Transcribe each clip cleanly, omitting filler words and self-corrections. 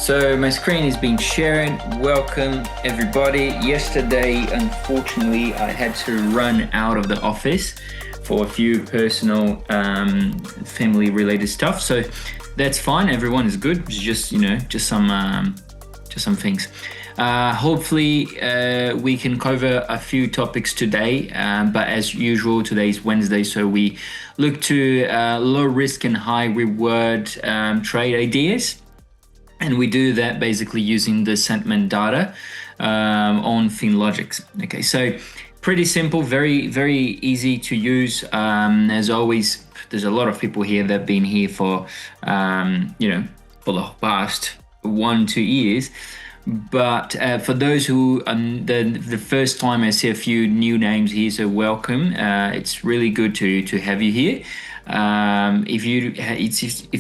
So my screen is being shared. Welcome everybody. Yesterday, unfortunately, I had to run out of the office for a few personal family related stuff. So that's fine. Everyone is good. It's just, just some things. Hopefully we can cover a few topics today, but as usual, today is Wednesday, so we look to low risk and high reward trade ideas. And we do that basically using the sentiment data on FinLogix. Okay, so pretty simple, very, very easy to use. As always, there's a lot of people here that have been here for, for the past 1-2 years. But for those who the first time, I see a few new names here, so welcome. It's really good to have you here. If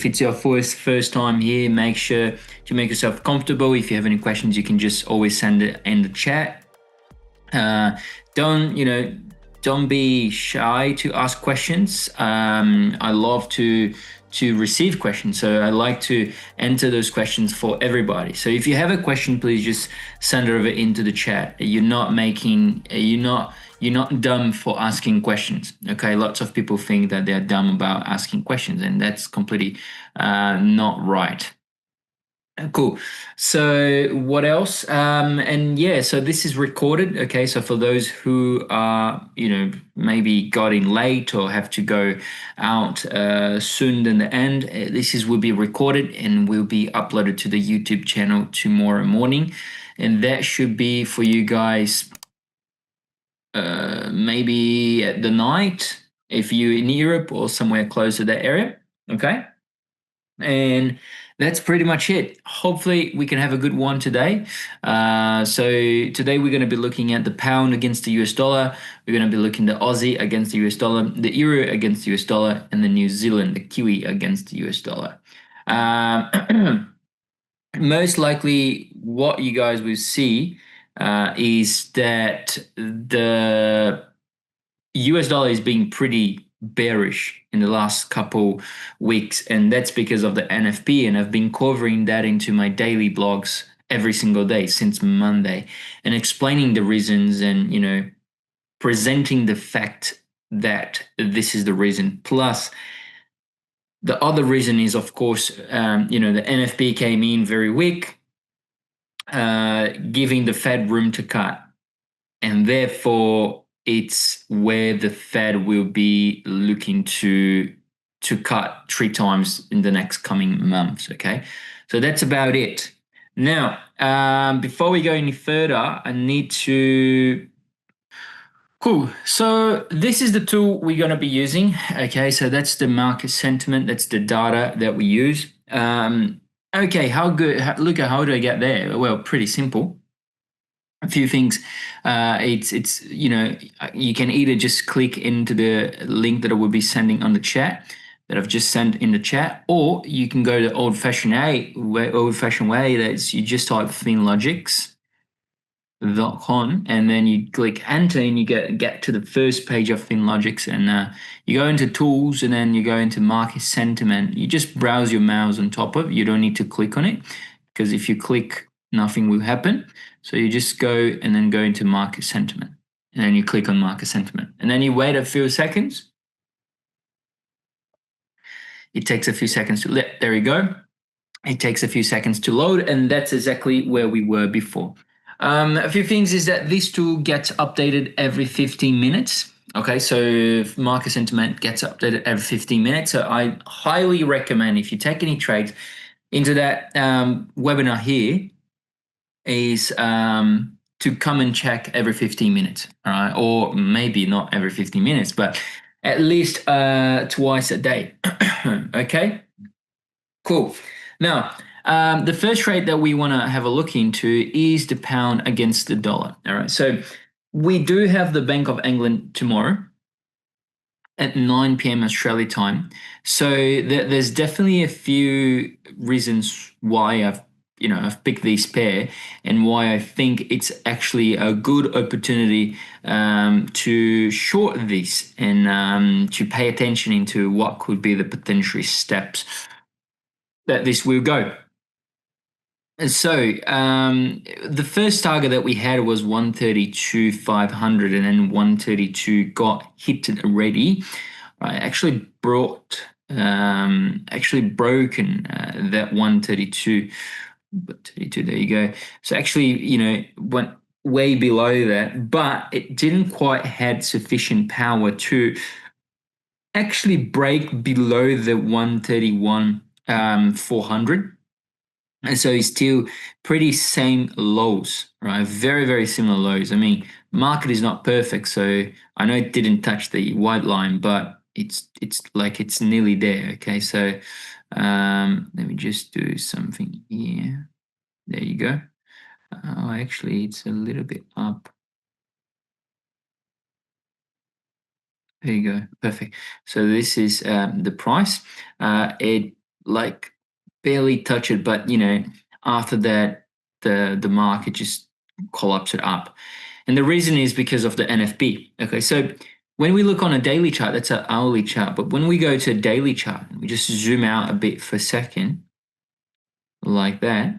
it's your first time here, make sure to make yourself comfortable. If you have any questions, you can just always send it in the chat. Don't be shy to ask questions. I love to receive questions, so I like to enter those questions for everybody. So if you have a question, please just send it over into the chat. You're not dumb for asking questions. Okay, lots of people think that they're dumb about asking questions, and that's completely not right. Cool. So what else? So this is recorded. Okay, so for those who are, maybe got in late or have to go out soon than the end, will be recorded and will be uploaded to the YouTube channel tomorrow morning, and that should be for you guys maybe at the night if you're in Europe or somewhere close to that area. Okay, and that's pretty much it. Hopefully we can have a good one today. So today we're going to be looking at the pound against the US dollar. We're going to be looking at the Aussie against the US dollar, the euro against the US dollar, and the New Zealand, the Kiwi against the US dollar. Most likely what you guys will see is that the US dollar is being pretty bearish in the last couple weeks, and that's because of the NFP, and I've been covering that into my daily blogs every single day since Monday and explaining the reasons and presenting the fact that this is the reason. Plus the other reason is, of course, the NFP came in very weak, giving the Fed room to cut, and therefore it's where the Fed will be looking to cut 3 times in the next coming months. Okay, so that's about it. Now, before we go any further, I need to. Cool. So this is the tool we're going to be using. Okay, so that's the market sentiment. That's the data that we use. Okay, how do I get there? Well, pretty simple. A few things. It's you can either just click into the link that I will be sending on the chat that I've just sent in the chat, or you can go the old-fashioned way. That's you just type FinLogix.com and then you click enter and you get to the first page of FinLogix, and you go into tools and then you go into market sentiment. You just browse your mouse on top of it. You don't need to click on it, because if you click, nothing will happen. So you just go and then go into market sentiment, and then you click on market sentiment, and then you wait a few seconds. It takes a few seconds there we go. It takes a few seconds to load, and that's exactly where we were before. A few things is that this tool gets updated every 15 minutes. Okay, so market sentiment gets updated every 15 minutes. So I highly recommend, if you take any trades into that webinar here, is to come and check every 15 minutes, all right? Or maybe not every 15 minutes, but at least twice a day. Okay, cool. Now, the first trade that we want to have a look into is the pound against the dollar. All right, so we do have the Bank of England tomorrow at 9 p.m. Australia time. So there's definitely a few reasons why I've picked this pair, and why I think it's actually a good opportunity to short this and to pay attention into what could be the potential steps that this will go. So the first target that we had was 132,500, and then 132 got hit already. Right, actually broken that 132. But 32, there you go. So actually, went way below that, but it didn't quite had sufficient power to actually break below the 131 400. And so it's still pretty same lows, right? Very, very similar lows. I mean, market is not perfect, so I know it didn't touch the white line, but it's like it's nearly there. Okay, so let me just do something here. There you go. Oh, actually, it's a little bit up. There you go. Perfect. So this is the price. It like barely touched it, but after that, the market just collapsed it up, and the reason is because of the NFP. Okay, so when we look on a daily chart, that's an hourly chart, but when we go to a daily chart, we just zoom out a bit for a second, like that,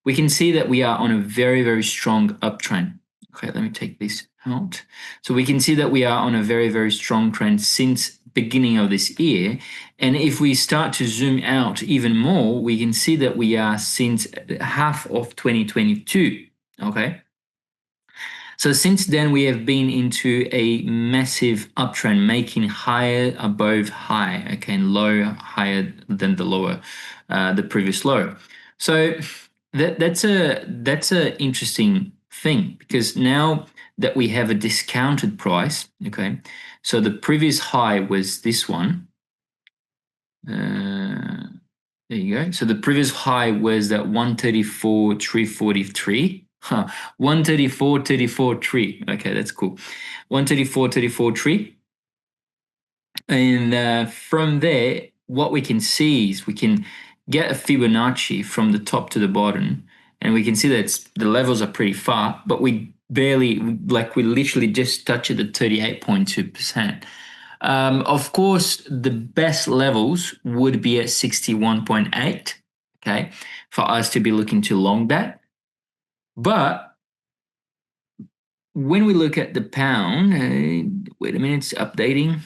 we can see that we are on a very, very strong uptrend. Okay, let me take this out. So we can see that we are on a very, very strong trend since beginning of this year. And if we start to zoom out even more, we can see that we are since half of 2022. Okay. So since then, we have been into a massive uptrend, making higher above high, okay, and low higher than the lower, the previous low. So that's a interesting thing, because now that we have a discounted price, okay, so the previous high was this one. There you go. So the previous high was that 134,343. 134,343. Okay, that's cool. 134,343. And from there, what we can see is we can get a Fibonacci from the top to the bottom, and we can see that the levels are pretty far, but we barely, like we literally just touched it at 38.2%. Of course, the best levels would be at 61.8, okay, for us to be looking to long that. But when we look at the pound, wait a minute, it's updating.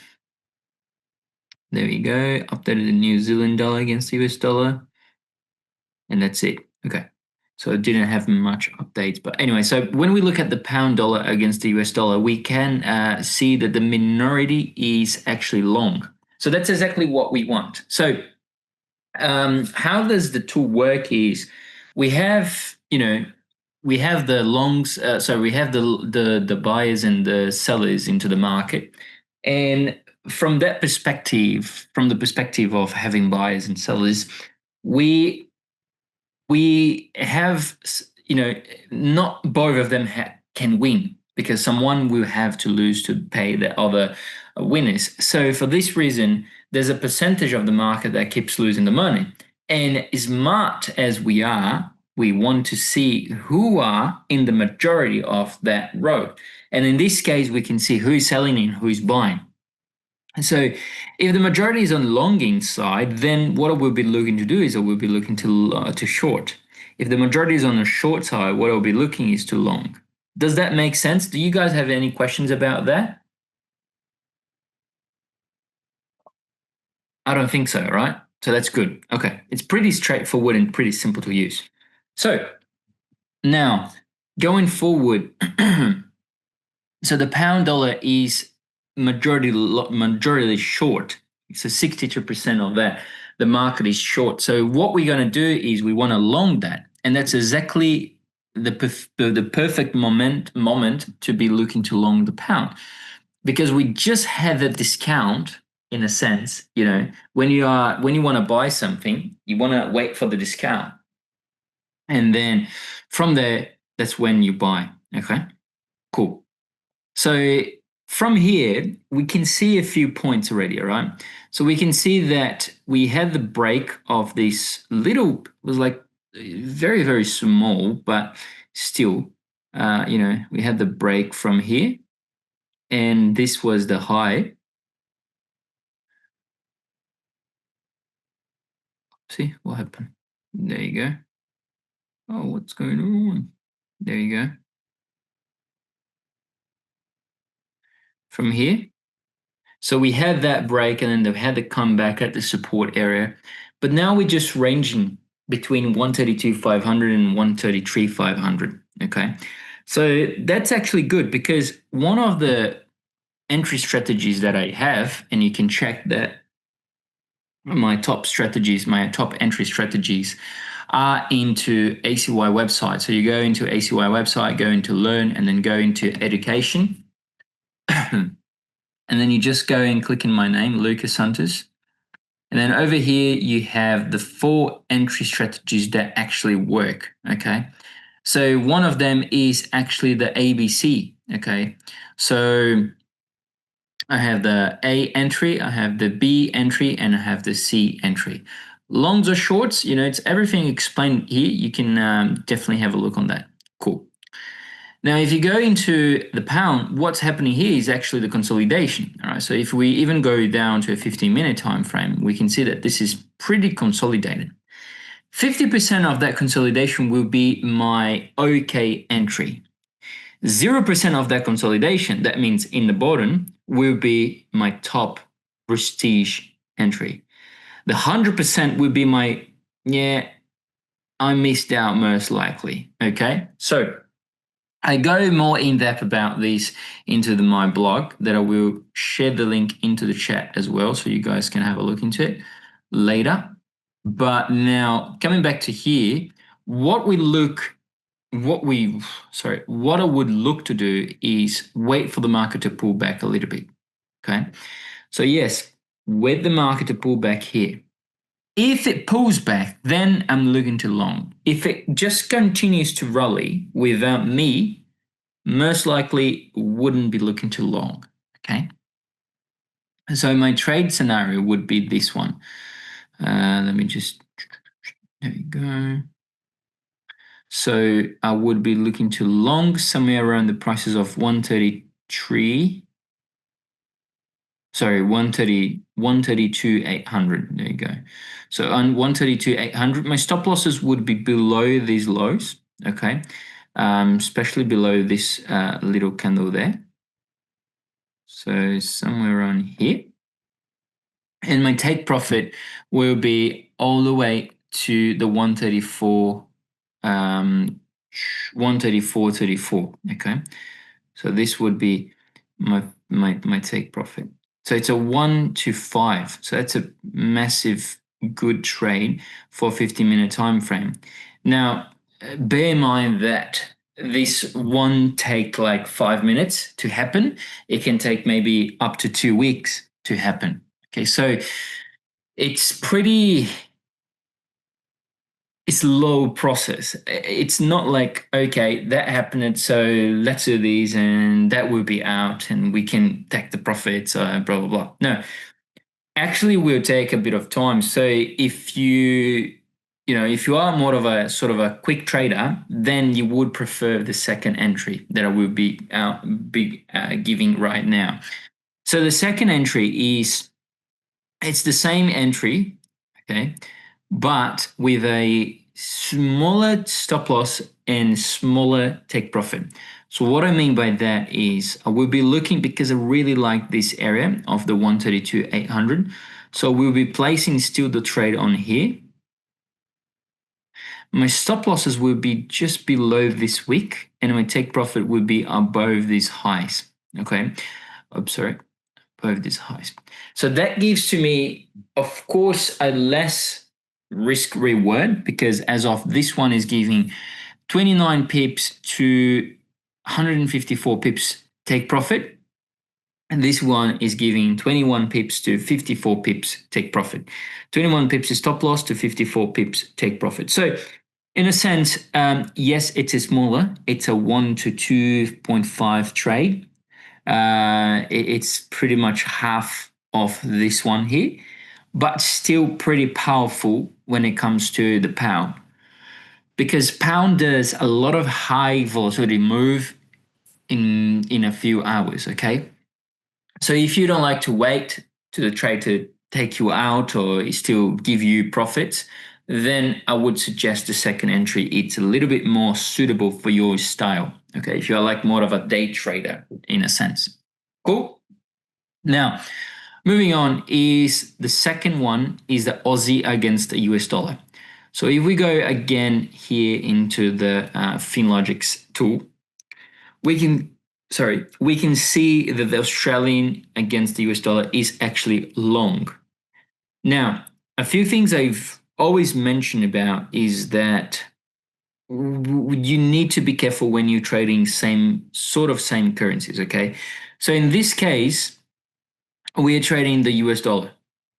There we go, updated the New Zealand dollar against the US dollar, and that's it. Okay, so it didn't have much updates. But anyway, so when we look at the pound dollar against the US dollar, we can see that the minority is actually long. So that's exactly what we want. So how does the tool work is we have, we have the longs, so we have the buyers and the sellers into the market. And from that perspective, from the perspective of having buyers and sellers, we have, not both of them can win, because someone will have to lose to pay the other winners. So for this reason, there's a percentage of the market that keeps losing the money. And as smart as we are, we want to see who are in the majority of that row. And in this case, we can see who's selling and who's buying. And so if the majority is on longing side, then what we'll be looking to do is we'll be looking to short. If the majority is on the short side, what I'll be looking is to long. Does that make sense? Do you guys have any questions about that? I don't think so, right? So that's good. Okay. It's pretty straightforward and pretty simple to use. So now going forward, so the pound dollar is majority short. So 62% of that, the market is short. So what we're going to do is we want to long that, and that's exactly the perfect moment to be looking to long the pound, because we just had a discount in a sense. When you want to buy something, you want to wait for the discount, and then from there, that's when you buy. Okay, cool. So from here, we can see a few points already, all right? So we can see that we had the break of this little, was like very, very small, but still, we had the break from here, and this was the high. See what happened? There you go. Oh, what's going on? There you go. From here. So we had that break and then they've had to come back at the support area. But now we're just ranging between 132,500 and 133,500. Okay. So that's actually good because one of the entry strategies that I have, and you can check that my top strategies, my top entry strategies are into ACY website. So you go into ACY website, go into learn, and then go into education. And then you just go and click in my name, Lucas Hunters. And then over here, you have the 4 entry strategies that actually work. Okay. So one of them is actually the ABC. Okay. So I have the A entry, I have the B entry, and I have the C entry. Longs or shorts, it's everything explained here. You can definitely have a look on that. Cool. Now, if you go into the pound, what's happening here is actually the consolidation. All right. So if we even go down to a 15-minute time frame, we can see that this is pretty consolidated. 50% of that consolidation will be my OK entry. 0% of that consolidation, that means in the bottom, will be my top prestige entry. The 100% will be my, I missed out most likely. Okay. So I go more in depth about this into my blog that I will share the link into the chat as well. So you guys can have a look into it later. But now coming back to here, what I would look to do is wait for the market to pull back a little bit. Okay. So yes, wait the market to pull back here. If it pulls back, then I'm looking to long. If it just continues to rally without me, most likely wouldn't be looking to long. Okay. So my trade scenario would be this one. Let me just, there we go. So I would be looking to long somewhere around the prices of 133. Sorry, 132,800. There you go. So on 132,800, my stop losses would be below these lows. Okay. Especially below this little candle there. So somewhere around here. And my take profit will be all the way to the 134, 134.34. Okay. So this would be my take profit. So it's a 1 to 5. So that's a massive good trade for a 50-minute time frame. Now, bear in mind that this won't take like 5 minutes to happen. It can take maybe up to 2 weeks to happen. Okay, so it's low process. It's not like, okay, that happened, so let's do these and that will be out and we can take the profits, blah, blah, blah. No, actually will take a bit of time. So if you are more of a sort of a quick trader, then you would prefer the second entry that I will be giving right now. So the second entry it's the same entry, okay, but with a smaller stop loss and smaller take profit. So what I mean by that is I will be looking, because I really like this area of the 132,800. So we'll be placing still the trade on here. My stop losses will be just below this wick and my take profit will be above these highs. Okay. Above these highs. So that gives to me, of course, a less risk reward, because as of this one is giving 29 pips to 154 pips take profit. And this one is giving 21 pips to 54 pips take profit. 21 pips is stop loss to 54 pips take profit. So in a sense, yes, it is smaller. It's a 1 to 2.5 trade. It's pretty much half of this one here, but still pretty powerful when it comes to the pound, because pound does a lot of high volatility move in a few hours. Okay, so if you don't like to wait to the trade to take you out or still give you profits, then I would suggest the second entry. It's a little bit more suitable for your style. Okay, if you're like more of a day trader in a sense. Cool. Now, moving on is the second one is the Aussie against the US dollar. So if we go again here into the FinLogix tool, we can see that the Australian against the US dollar is actually long. Now, a few things I've always mentioned about is that you need to be careful when you're trading same currencies, okay? So in this case, we are trading the US dollar.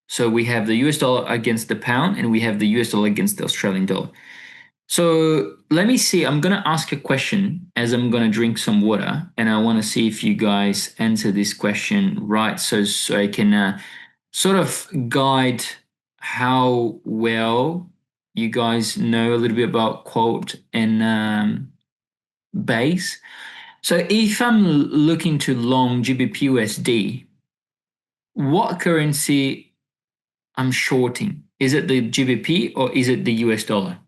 So we have the US dollar against the pound and we have the US dollar against the Australian dollar. So let me see. I'm going to ask a question as I'm going to drink some water, and I want to see if you guys answer this question right, so I can sort of guide how well you guys know a little bit about quote and base. So if I'm looking to long GBPUSD, what currency I'm shorting? Is it the GBP or is it the US dollar?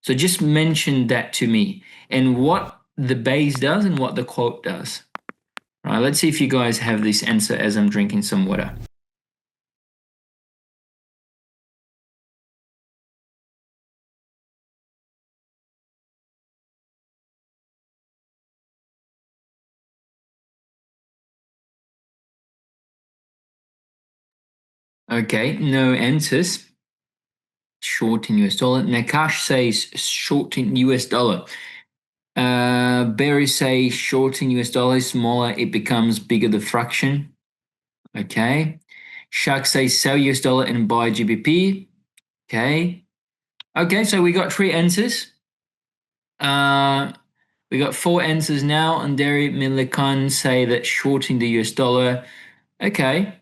So just mention that to me and what the base does and what the quote does. All right, let's see if you guys have this answer as I'm drinking some water. Okay, no answers. Short in US dollar. Nakash says short in US dollar. Barry says short in US dollar is smaller, it becomes bigger the fraction. Okay. Shark says sell US dollar and buy GBP. Okay. Okay, so we got 3 answers. We got 4 answers now, and Derry Millikan say that shorting the US dollar. Okay.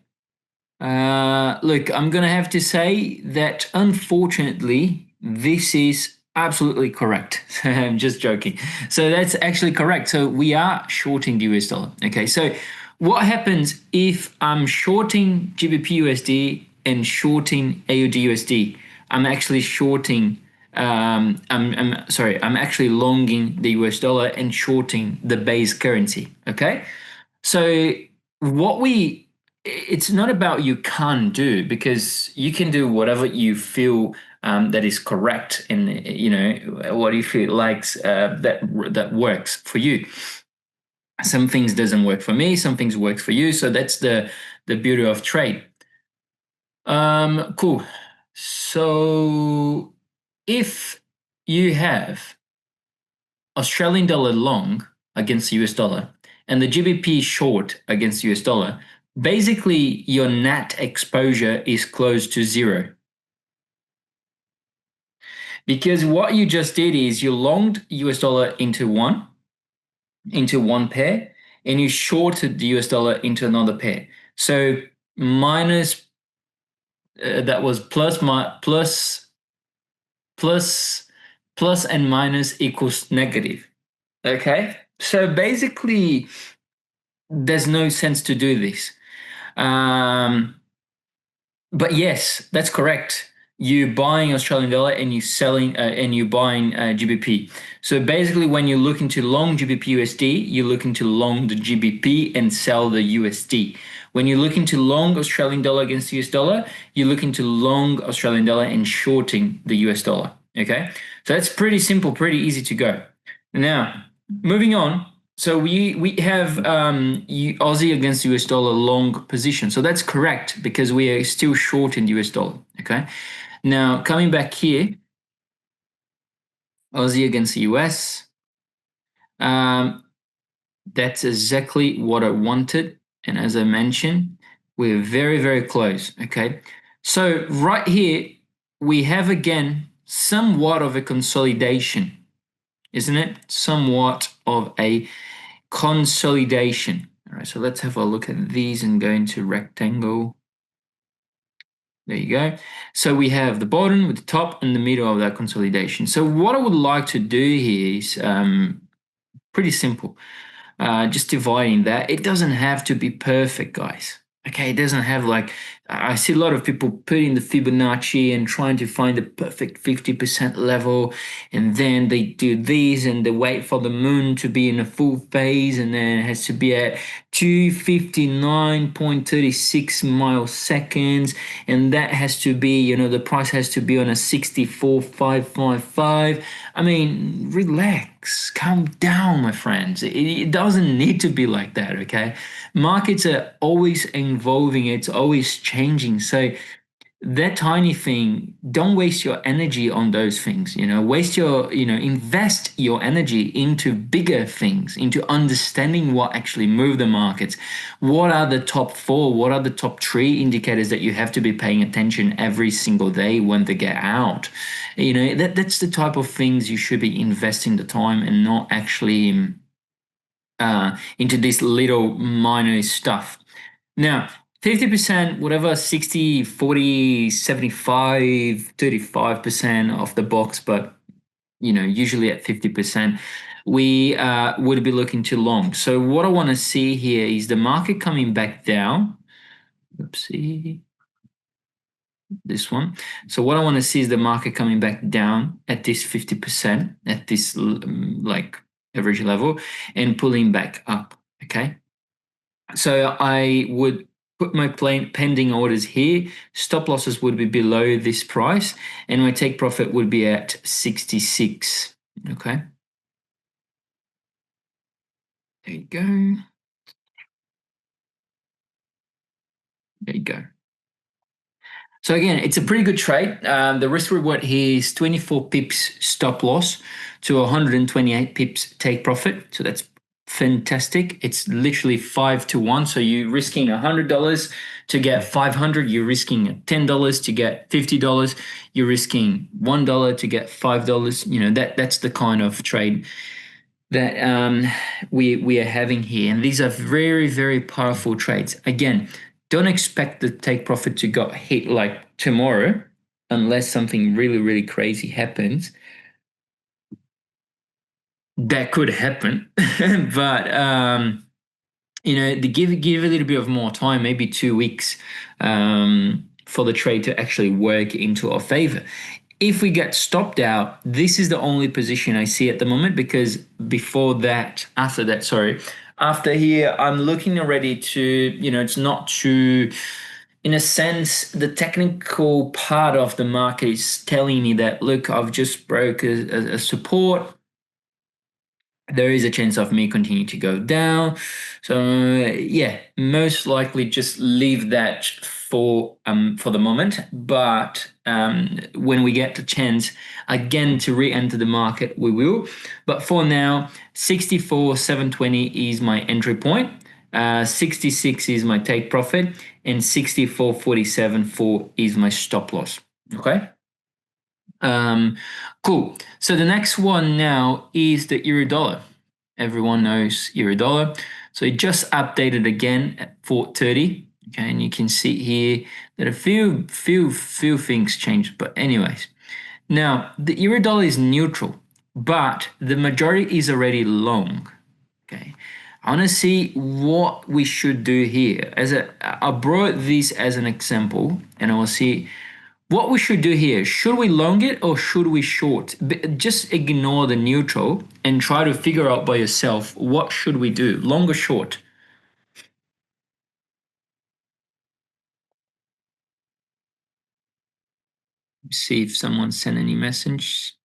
Look, I'm going to have to say that unfortunately, this is absolutely correct. I'm just joking. So that's actually correct. So we are shorting the US dollar. Okay. So what happens if I'm shorting GBPUSD and shorting AUDUSD? I'm actually shorting. I'm actually longing the US dollar and shorting the base currency. Okay. So it's not about you can't do, because you can do whatever you feel that is correct, and what you feel likes that works for you. Some things doesn't work for me, some things work for you. So that's the beauty of trade. Cool. So if you have Australian dollar long against US dollar and the GBP short against US dollar, basically your net exposure is close to zero. Because what you just did is you longed US dollar into one pair, and you shorted the US dollar into another pair. So minus that was plus and minus equals negative. Okay, so basically there's no sense to do this. But yes, that's correct. You're buying Australian dollar and you're selling and you're buying GBP. So basically, when you're looking to long GBP USD, you're looking to long the GBP and sell the USD. When you're looking to long Australian dollar against US dollar, you're looking to long Australian dollar and shorting the US dollar. Okay, so that's pretty simple, pretty easy to go. Now, moving on. So we have Aussie against US dollar long position. So that's correct because we are still short in US dollar. Okay. Now coming back here, Aussie against the US. That's exactly what I wanted. And as I mentioned, we're very, very close. Okay. So right here, we have again somewhat of a consolidation, isn't it? Somewhat of a consolidation. All right, so let's have a look at these and go into rectangle. There you go. So we have the bottom with the top and the middle of that consolidation. So what I would like to do here is pretty simple. Just dividing that. It doesn't have to be perfect, guys. Okay, it doesn't have like I see a lot of people putting the Fibonacci and trying to find the perfect 50% level, and then they do these and they wait for the moon to be in a full phase, and then it has to be at 259.36 milliseconds, and that has to be, the price has to be on a 64.555. I mean, relax, calm down, my friends. It doesn't need to be like that, okay? Markets are always evolving, it's always changing. So that tiny thing, don't waste your energy on those things, invest your energy into bigger things, into understanding what actually move the markets. What are the top four, what are the top three indicators that you have to be paying attention every single day when they get out? That's the type of things you should be investing the time, and not actually into this little minor stuff. Now, 50%, whatever, 60, 40, 75, 35% of the box, but usually at 50%, we would be looking to long. So what I want to see here is the market coming back down. Oopsie. This one. So what I want to see is the market coming back down at this 50%, at this like average level, and pulling back up. Okay. So I would put my pending orders here. Stop losses would be below this price, and my take profit would be at 66. Okay. There you go. There you go. So again, it's a pretty good trade. The risk reward here is 24 pips stop loss to 128 pips take profit. So that's fantastic. It's literally 5 to 1. So you're risking $100 to get 500. You're risking $10 to get $50. You're risking $1 to get $5. That's the kind of trade that we are having here. And these are very, very powerful trades. Again, don't expect the take profit to go hit like tomorrow, unless something really, really crazy happens. That could happen, but to give a little bit of more time, maybe 2 weeks, for the trade to actually work into our favor. If we get stopped out, this is the only position I see at the moment, because after here, I'm looking already to, it's not too, in a sense, the technical part of the market is telling me that, look, I've just broke a support. There is a chance of me continuing to go down. So yeah, most likely just leave that for the moment. But when we get the chance again to re-enter the market, we will. But for now, 64,720 is my entry point. 66 is my take profit, and 64.47 is my stop loss. Okay. Cool. So the next one now is the euro dollar. Everyone knows euro dollar. So it just updated again at 4.30. Okay, and you can see here that a few things changed. But anyways, now the euro dollar is neutral, but the majority is already long. Okay, I want to see what we should do here. I brought this as an example, and I will see what we should do here. Should we long it or should we short? Just ignore the neutral and try to figure out by yourself, what should we do, long or short? See if someone sent any message.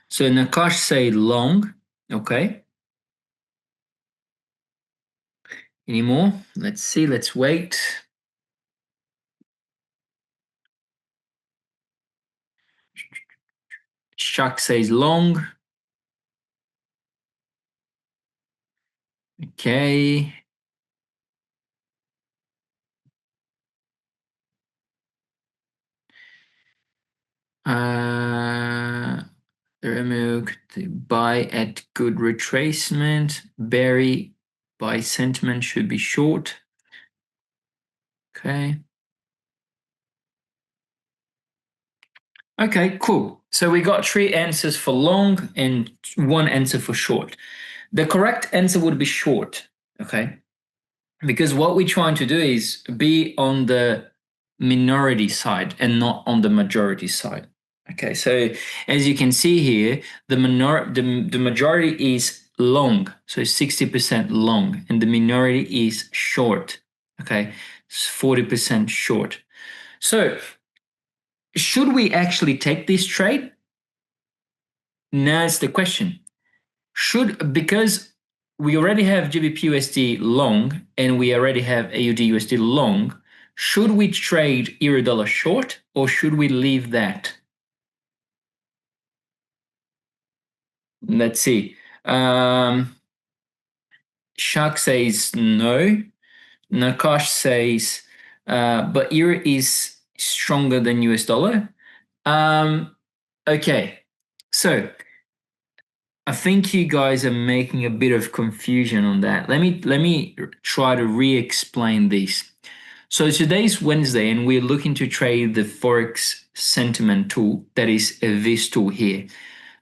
So Nakash say long, okay. Any more? Let's see, let's wait. Shak says long. Okay. Remove the buy at good retracement. Barry, buy sentiment should be short. Okay. Okay, cool. So we got 3 answers for long and 1 answer for short. The correct answer would be short, okay? Because what we're trying to do is be on the minority side and not on the majority side. Okay, so as you can see here, the majority is long, so 60% long, and the minority is short. Okay, it's 40% short. So should we actually take this trade? Now it's the question. Because we already have GBPUSD long and we already have AUD USD long, should we trade euro dollar short or should we leave that? Let's see. Shark says no. Nakash says, but euro is stronger than US dollar. Okay, so I think you guys are making a bit of confusion on that. Let me try to re-explain this. So today's Wednesday, and we're looking to trade the Forex sentiment tool, that is this tool here.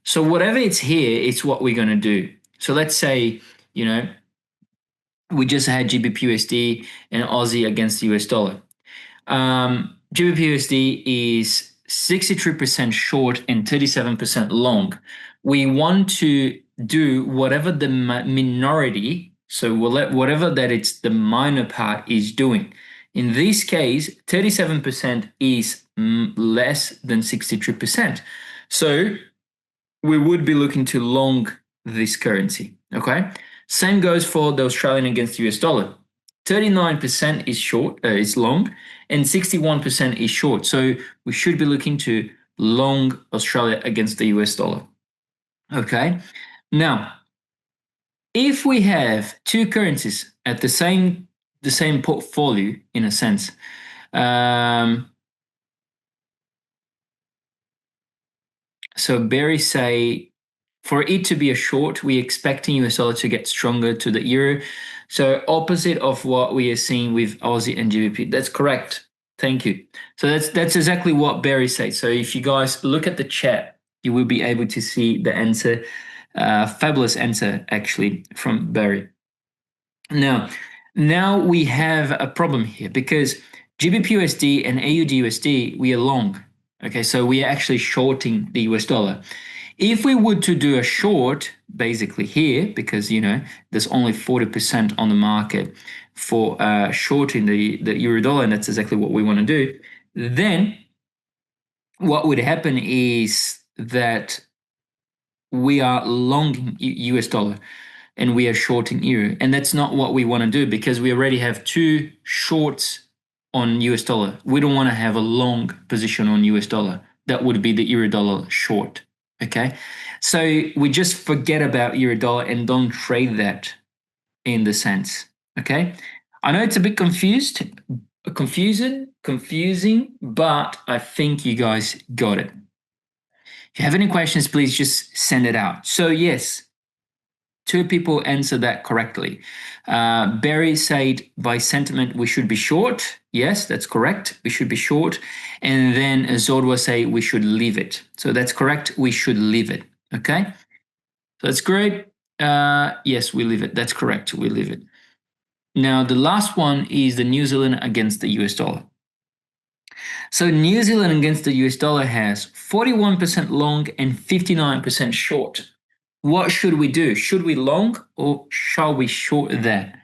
So whatever it's here, it's what we're going to do. So let's say, we just had GBPUSD and Aussie against the US dollar. GBPUSD is 63% short and 37% long. We want to do whatever the minority, so whatever that it's the minor part is doing. In this case, 37% is less than 63%. So we would be looking to long this currency, okay? Same goes for the Australian against the US dollar. 39% is short, is long, and 61% is short. So we should be looking to long Australia against the US dollar. Okay. Now, if we have two currencies at the same portfolio, in a sense, so Barry say, for it to be a short, we're expecting US dollar to get stronger to the euro. So opposite of what we are seeing with Aussie and GBP. That's correct. Thank you. So that's exactly what Barry said. So if you guys look at the chat, you will be able to see the answer, fabulous answer actually from Barry. Now we have a problem here because GBPUSD and AUDUSD, we are long. Okay, so we are actually shorting the US dollar. If we were to do a short, basically here, because there's only 40% on the market for shorting the euro dollar, and that's exactly what we want to do, then what would happen is that we are longing US dollar and we are shorting euro, and that's not what we want to do because we already have two shorts on US dollar. We don't want to have a long position on US dollar. That would be the euro dollar short. Okay, so we just forget about euro dollar and don't trade that in the sense. Okay, I know it's a bit confusing, but I think you guys got it. If you have any questions, please just send it out. So yes, two people answered that correctly. Barry said by sentiment we should be short. Yes, that's correct. We should be short. And then Zodwa say we should leave it. So that's correct. We should leave it. Okay. So that's great. Yes, we leave it. That's correct. We leave it. Now the last one is the New Zealand against the US dollar. So New Zealand against the US dollar has 41% long and 59% short. What should we do? Should we long or shall we short that?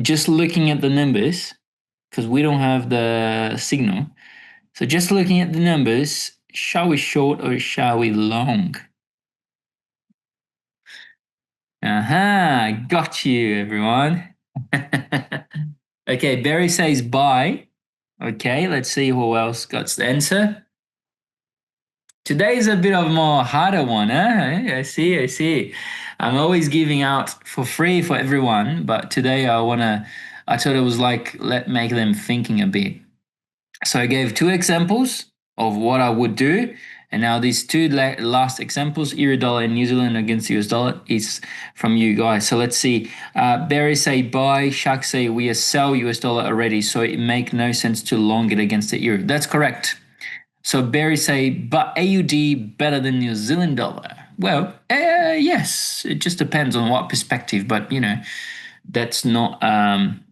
Just looking at the numbers, because we don't have the signal. So just looking at the numbers, shall we short or shall we long? Aha, got you, everyone. Okay, Barry says buy. Okay, let's see who else got the answer. Today is a bit of a more harder one, huh? I see. I'm always giving out for free for everyone, but today I thought it was like, make them thinking a bit. So I gave two examples of what I would do. And now these two last examples, euro dollar and New Zealand against US dollar, is from you guys. So let's see. Barry say buy, Shark say we are sell US dollar already, so it make no sense to long it against the euro. That's correct. So Barry say, but AUD better than New Zealand dollar. Yes, it just depends on what perspective, but that's not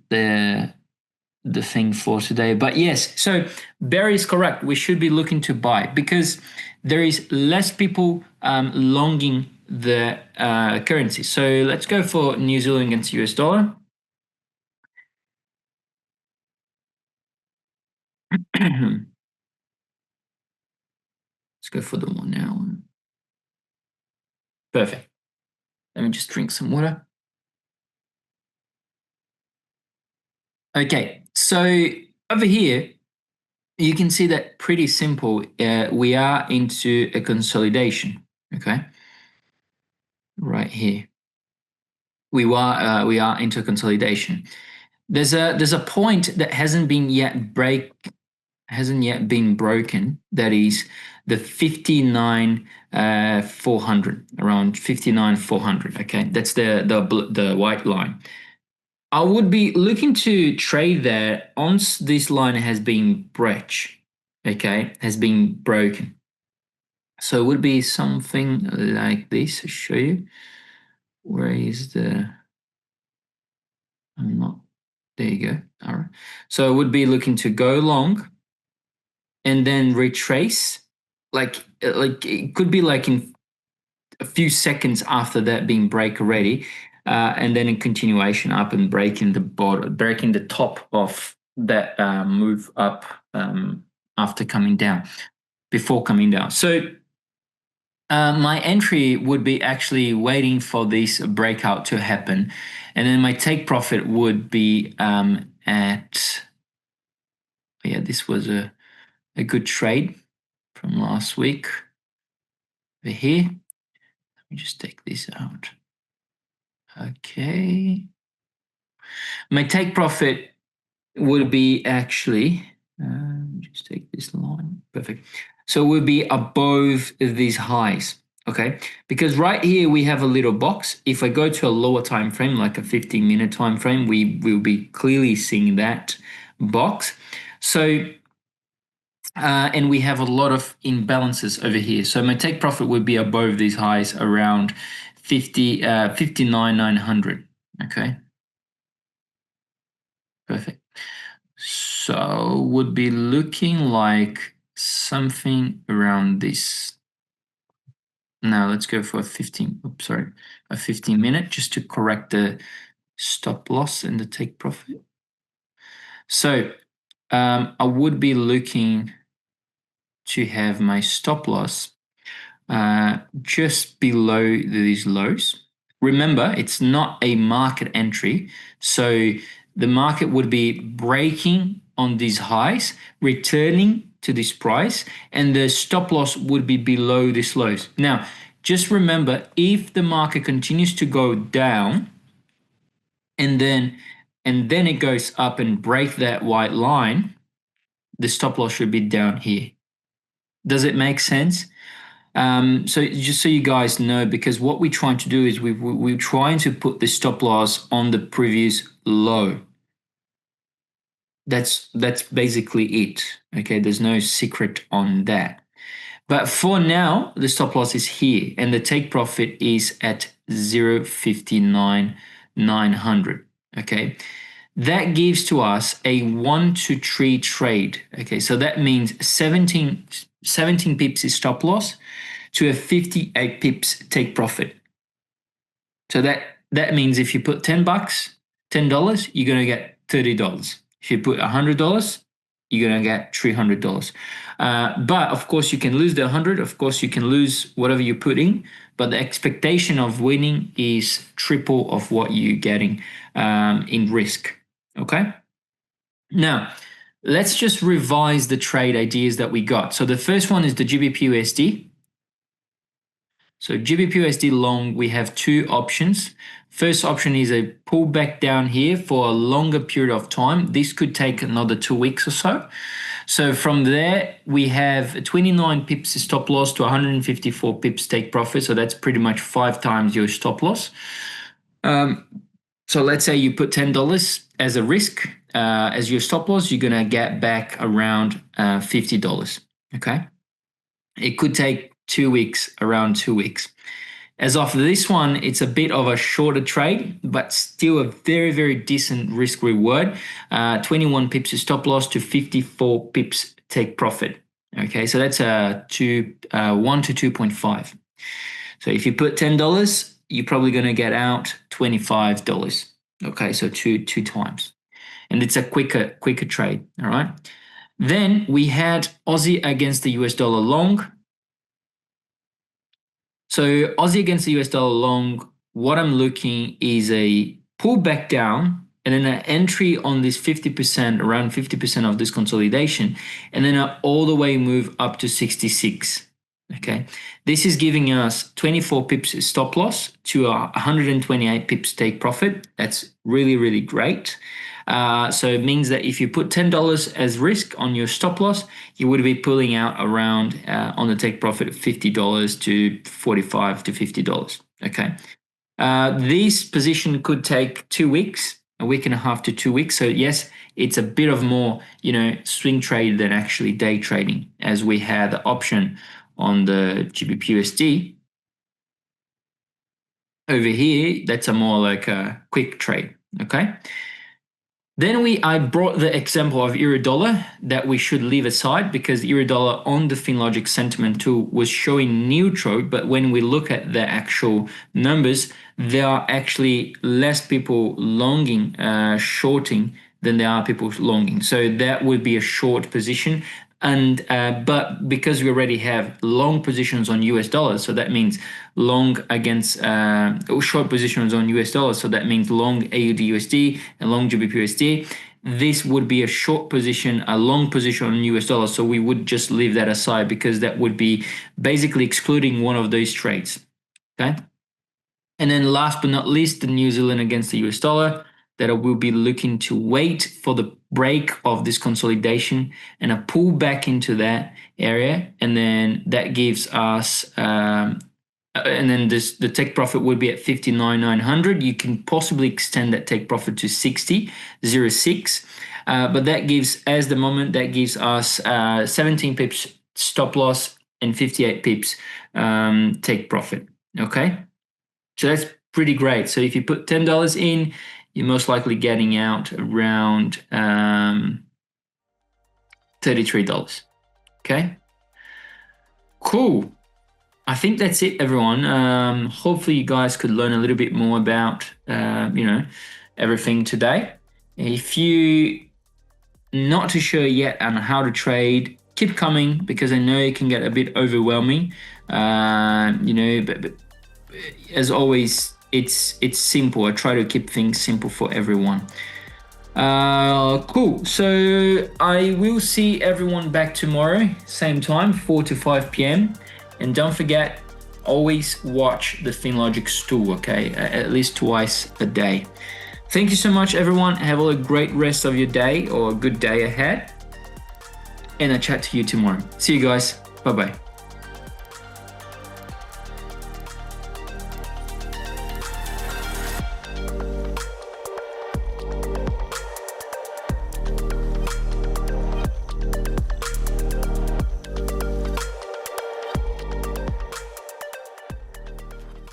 the thing for today. But yes, so Barry is correct. We should be looking to buy because there is less people longing the currency. So let's go for New Zealand against US dollar. Let's go for the one now. Perfect. Let me just drink some water. Okay, so over here, you can see that pretty simple. We are into a consolidation. Okay, right here, we are into consolidation. There's a point that hasn't yet been broken. That is the 59 400, around 59 400. Okay, that's the white line. I would be looking to trade there once this line has been breached, okay, has been broken. So it would be something like this. I'll show you. Where is I'm not, there you go. All right. So I would be looking to go long and then retrace. Like it could be like in a few seconds after that being break already, and then in continuation up and breaking the top of that move up after coming down, before coming down. So my entry would be actually waiting for this breakout to happen, and then my take profit would be at, yeah, this was a good trade from last week over here. Let me just take this out. Okay. My take profit would be actually, just take this line, perfect. So we'll be above these highs, okay? Because right here we have a little box. If I go to a lower time frame, like a 15-minute time frame, we will be clearly seeing that box. So, and we have a lot of imbalances over here. So my take profit would be above these highs around 59,900, okay? Perfect. So would be looking like something around this. Now let's go for a 15 minute, just to correct the stop loss and the take profit. So I would be looking to have my stop loss just below these lows. Remember, it's not a market entry, so the market would be breaking on these highs, returning to this price, and the stop loss would be below these lows. Now, just remember, if the market continues to go down and then it goes up and break that white line, the stop loss should be down here. Does it make sense? So just so you guys know, because what we're trying to do is we're trying to put the stop loss on the previous low. That's basically it. Okay, there's no secret on that. But for now, the stop loss is here, and the take profit is at 0.59,900. Okay, that gives to us a 1 to 3 trade. Okay, so that means 17 pips is stop loss to a 58 pips take profit. So that means if you put $10, you're gonna get $30. If you put $100, you're gonna get $300. But of course, you can lose the 100. Of course, you can lose whatever you put in. But the expectation of winning is triple of what you're getting in risk. Okay. Now, let's just revise the trade ideas that we got. So the first one is the GBPUSD. So GBPUSD long, we have two options. First option is a pullback down here for a longer period of time. This could take another 2 weeks or so. So from there, we have 29 pips stop loss to 154 pips take profit. So that's pretty much 5 times your stop loss. So let's say you put $10 as a risk, as your stop loss, you're going to get back around $50. Okay. It could take 2 weeks, around 2 weeks. As of this one, it's a bit of a shorter trade, but still a very, very decent risk reward. 21 pips stop loss to 54 pips take profit. Okay, so that's 1 to 2.5. So if you put $10, you're probably going to get out $25. Okay, so two times. And it's a quicker trade, all right? Then we had Aussie against the US dollar long. So Aussie against the US dollar long, what I'm looking is a pullback down and then an entry on this 50%, around 50% of this consolidation, and then an all the way move up to 66. Okay, this is giving us 24 pips stop loss to 128 pips take profit. That's really, really great. So it means that if you put $10 as risk on your stop loss, you would be pulling out around on the take profit of $50 to $45 to $50. Okay, this position could take 2 weeks, a week and a half to 2 weeks. So yes, it's a bit of more, swing trade than actually day trading, as we had the option on the GBPUSD. Over here, that's a more like a quick trade. Okay. Then I brought the example of euro dollar that we should leave aside, because euro dollar on the FinLogic sentiment tool was showing neutral, but when we look at the actual numbers, there are actually less people longing, shorting than there are people longing. So that would be a short position. And but because we already have long positions on US dollars, so that means long against short positions on US dollars, so that means long AUD USD and long GBPUSD. This would be a short position, a long position on US dollars. So we would just leave that aside, because that would be basically excluding one of those trades. Okay. And then last but not least, the New Zealand against the US dollar, that I will be looking to wait for the break of this consolidation and a pull back into that area, and then that gives us and then the take profit would be at 59,900. You can possibly extend that take profit to 60.06, but that gives, as the moment, that gives us 17 pips stop loss and 58 pips take profit. Okay, so that's pretty great. So if you put $10 in, you're most likely getting out around $33. Okay, cool. I think that's it, everyone. Hopefully you guys could learn a little bit more about everything today. If you're not too sure yet on how to trade, keep coming, because I know it can get a bit overwhelming. But as always, it's simple. I try to keep things simple for everyone. Cool. So I will see everyone back tomorrow, same time, 4 to 5 p.m. And don't forget, always watch the FinLogic tool, okay? At least twice a day. Thank you so much, everyone. Have a great rest of your day, or a good day ahead. And I'll chat to you tomorrow. See you guys. Bye-bye.